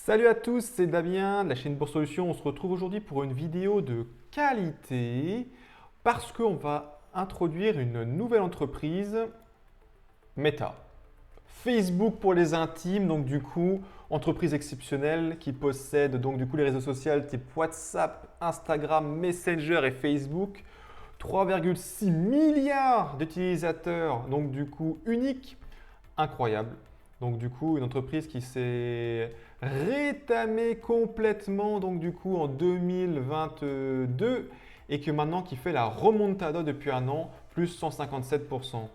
Salut à tous, c'est Damien de la chaîne Bourse Solutions. On se retrouve aujourd'hui pour une vidéo de qualité parce qu'on va introduire une nouvelle entreprise, Meta. Facebook pour les intimes, donc du coup, entreprise exceptionnelle qui possède donc du coup les réseaux sociaux type WhatsApp, Instagram, Messenger et Facebook. 3,6 milliards d'utilisateurs, donc du coup uniques, incroyable. Donc du coup, une entreprise qui s'est rétamée complètement donc du coup en 2022 et que maintenant qui fait la remontada depuis un an, plus 157%.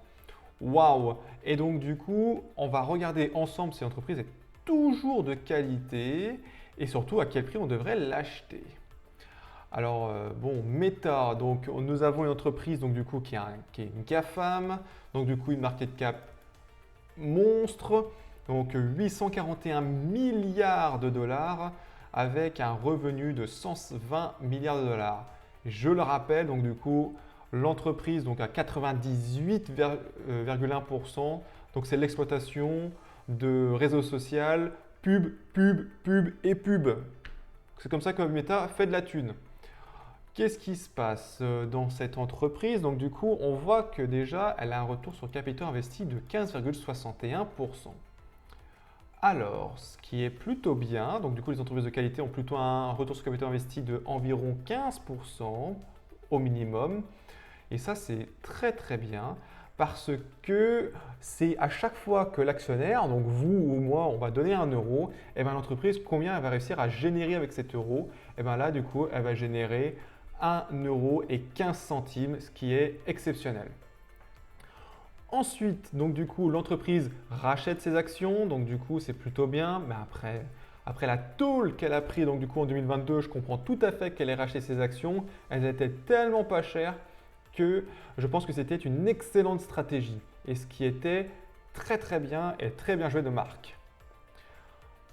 Waouh! Et donc du coup, on va regarder ensemble si l'entreprise est toujours de qualité et surtout à quel prix on devrait l'acheter. Alors, bon, Meta, donc nous avons une entreprise donc, du coup, qui est une GAFAM, donc du coup une market cap monstre, donc 841 milliards de dollars avec un revenu de 120 milliards de dollars. Je le rappelle, donc du coup, l'entreprise donc à 98,1%, donc c'est l'exploitation de réseaux sociaux, pub et pub. C'est comme ça que Meta fait de la thune. Qu'est-ce qui se passe dans cette entreprise? Donc du coup, on voit que déjà, elle a un retour sur capital investi de 15,61%. Alors, ce qui est plutôt bien, donc du coup, les entreprises de qualité ont plutôt un retour sur capital investi de environ 15% au minimum. Et ça, c'est très très bien parce que c'est à chaque fois que l'actionnaire, donc vous ou moi, on va donner 1 euro, et bien l'entreprise, combien elle va réussir à générer avec cet euro? Et bien là, du coup, elle va générer 1,15 €, ce qui est exceptionnel. Ensuite, donc du coup, l'entreprise rachète ses actions, donc du coup, c'est plutôt bien, mais après la tôle qu'elle a pris, donc du coup en 2022, je comprends tout à fait qu'elle ait racheté ses actions. Elles étaient tellement pas chères que je pense que c'était une excellente stratégie et ce qui était très très bien et très bien joué de Marc.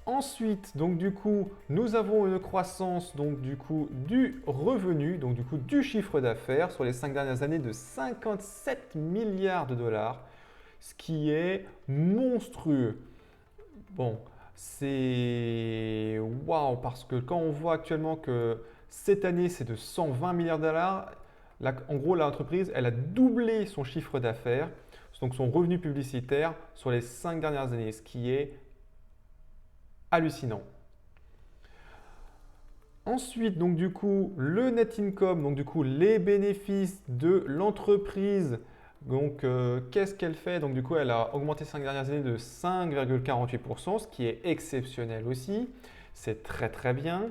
Ensuite, donc du coup, nous avons une croissance donc du coup du revenu, donc du coup du chiffre d'affaires sur les 5 dernières années de 57 milliards de dollars, ce qui est monstrueux. Bon, c'est waouh parce que quand on voit actuellement que cette année c'est de 120 milliards de dollars, en gros l'entreprise elle a doublé son chiffre d'affaires, donc son revenu publicitaire sur les 5 dernières années, ce qui est hallucinant. Ensuite, donc du coup, le net income, donc du coup, les bénéfices de l'entreprise. Donc, qu'est-ce qu'elle fait? Donc, du coup, elle a augmenté ces 5 dernières années de 5,48%, ce qui est exceptionnel aussi. C'est très, très bien.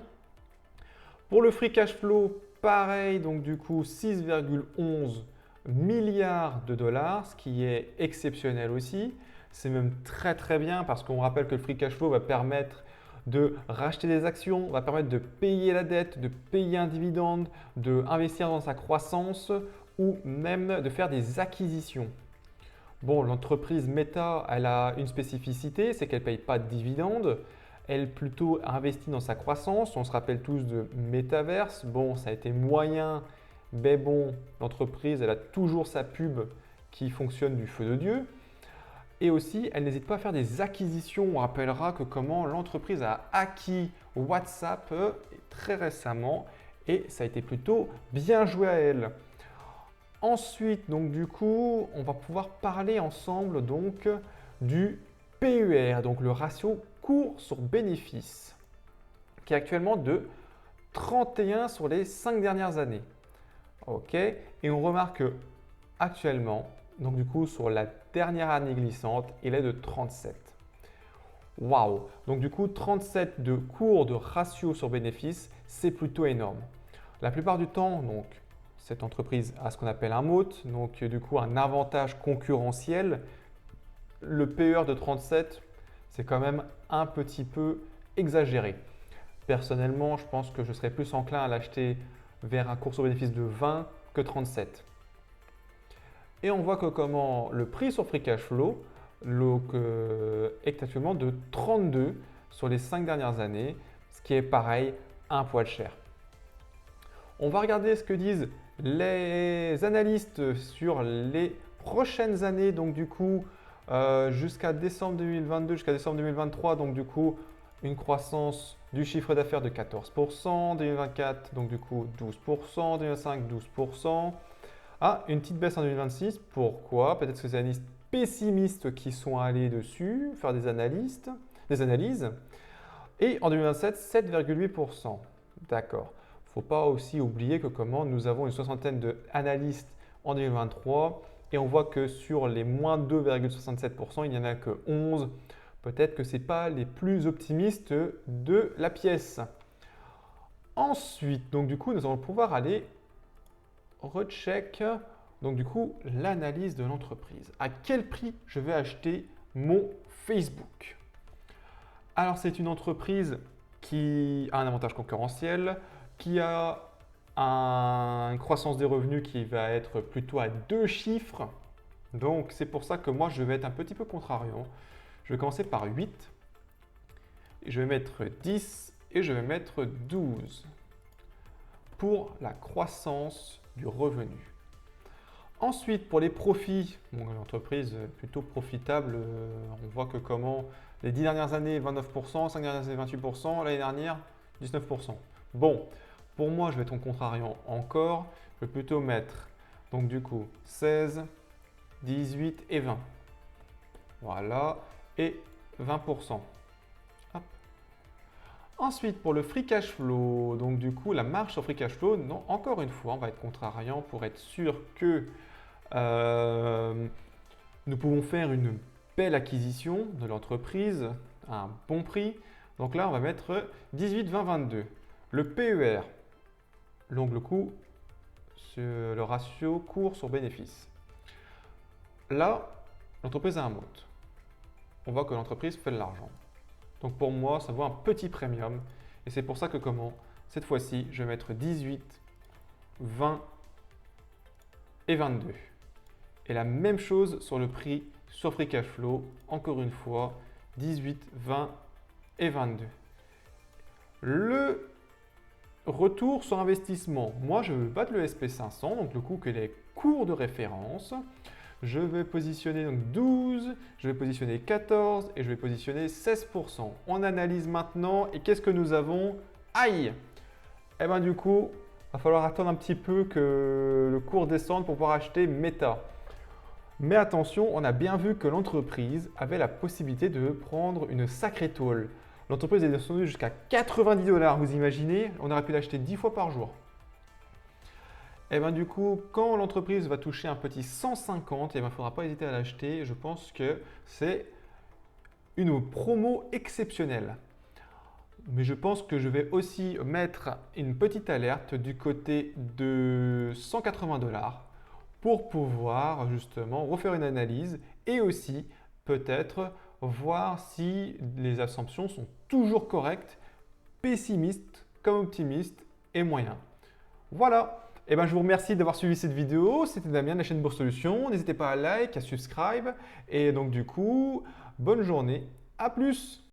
Pour le free cash flow, pareil, donc du coup, 6,11 milliards de dollars, ce qui est exceptionnel aussi. C'est même très, très bien parce qu'on rappelle que le free cash flow va permettre de racheter des actions, va permettre de payer la dette, de payer un dividende, d'investir dans sa croissance ou même de faire des acquisitions. Bon, l'entreprise Meta, elle a une spécificité, c'est qu'elle ne paye pas de dividendes. Elle plutôt investit dans sa croissance. On se rappelle tous de Metaverse. Bon, ça a été moyen, mais bon, l'entreprise, elle a toujours sa pub qui fonctionne du feu de Dieu. Et aussi, elle n'hésite pas à faire des acquisitions. On rappellera que comment l'entreprise a acquis WhatsApp très récemment et ça a été plutôt bien joué à elle. Ensuite, donc du coup, on va pouvoir parler ensemble donc du PER, donc le ratio cours sur bénéfice, qui est actuellement de 31 sur les 5 dernières années. OK? Et on remarque que actuellement, donc du coup, sur la dernière année glissante, il est de 37. Waouh! Donc du coup, 37 de cours de ratio sur bénéfice, c'est plutôt énorme. La plupart du temps, donc, cette entreprise a ce qu'on appelle un moat, donc du coup un avantage concurrentiel. Le PER de 37, c'est quand même un petit peu exagéré. Personnellement, je pense que je serais plus enclin à l'acheter vers un cours sur bénéfice de 20 que 37. Et on voit que comment le prix sur free cash flow est actuellement de 32 sur les 5 dernières années, ce qui est pareil, un poil cher. On va regarder ce que disent les analystes sur les prochaines années, donc du coup jusqu'à décembre 2022, jusqu'à décembre 2023, donc du coup une croissance du chiffre d'affaires de 14%, 2024, donc du coup 12%, 2025, 12%. Ah, une petite baisse en 2026. Pourquoi? Peut-être que c'est des analystes pessimistes qui sont allés dessus, faire des analyses. Et en 2027, 7,8%. D'accord. Il ne faut pas aussi oublier que comment nous avons une soixantaine d'analystes en 2023 et on voit que sur les moins 2,67%, il n'y en a que 11. Peut-être que ce n'est pas les plus optimistes de la pièce. Ensuite, donc du coup, nous allons pouvoir aller recheck donc du coup l'analyse de l'entreprise. À quel prix je vais acheter mon Facebook? Alors c'est une entreprise qui a un avantage concurrentiel, qui a une croissance des revenus qui va être plutôt à 2 chiffres. Donc c'est pour ça que moi je vais être un petit peu contrariant. Je vais commencer par 8, et je vais mettre 10 et je vais mettre 12 pour la croissance du revenu. Ensuite, pour les profits, l'entreprise plutôt profitable, on voit que comment les 10 dernières années 29%, 5 dernières années 28%, l'année dernière 19%. Bon, pour moi je vais être en contrariant encore, je vais plutôt mettre donc du coup 16, 18 et 20. Voilà, et 20%. Hop. Ensuite, pour le free cash flow, donc du coup la marge sur free cash flow, non, encore une fois, on va être contrariant pour être sûr que nous pouvons faire une belle acquisition de l'entreprise à un bon prix. Donc là, on va mettre 18, 20, 22. Le PER, donc le coût, le ratio cours sur bénéfice. Là, l'entreprise a un moat. On voit que l'entreprise fait de l'argent. Donc pour moi, ça vaut un petit premium. Et c'est pour ça que comment, cette fois-ci, je vais mettre 18, 20 et 22. Et la même chose sur le prix sur free cash flow, encore une fois, 18, 20 et 22. Le retour sur investissement, moi je veux battre le SP500, donc le coup que les cours de référence. Je vais positionner donc 12, je vais positionner 14 et je vais positionner 16%. On analyse maintenant et qu'est-ce que nous avons? Aïe! Eh bien du coup, il va falloir attendre un petit peu que le cours descende pour pouvoir acheter Meta. Mais attention, on a bien vu que l'entreprise avait la possibilité de prendre une sacrée tôle. L'entreprise est descendue jusqu'à 90 $, vous imaginez? On aurait pu l'acheter 10 fois par jour. Et bien du coup, quand l'entreprise va toucher un petit 150, il ne faudra pas hésiter à l'acheter. Je pense que c'est une promo exceptionnelle. Mais je pense que je vais aussi mettre une petite alerte du côté de 180 $ pour pouvoir justement refaire une analyse et aussi peut-être voir si les assumptions sont toujours correctes, pessimistes comme optimistes et moyens. Voilà. Eh ben, je vous remercie d'avoir suivi cette vidéo. C'était Damien de la chaîne Bourse Solutions. N'hésitez pas à like, à subscribe. Et donc du coup, bonne journée. À plus!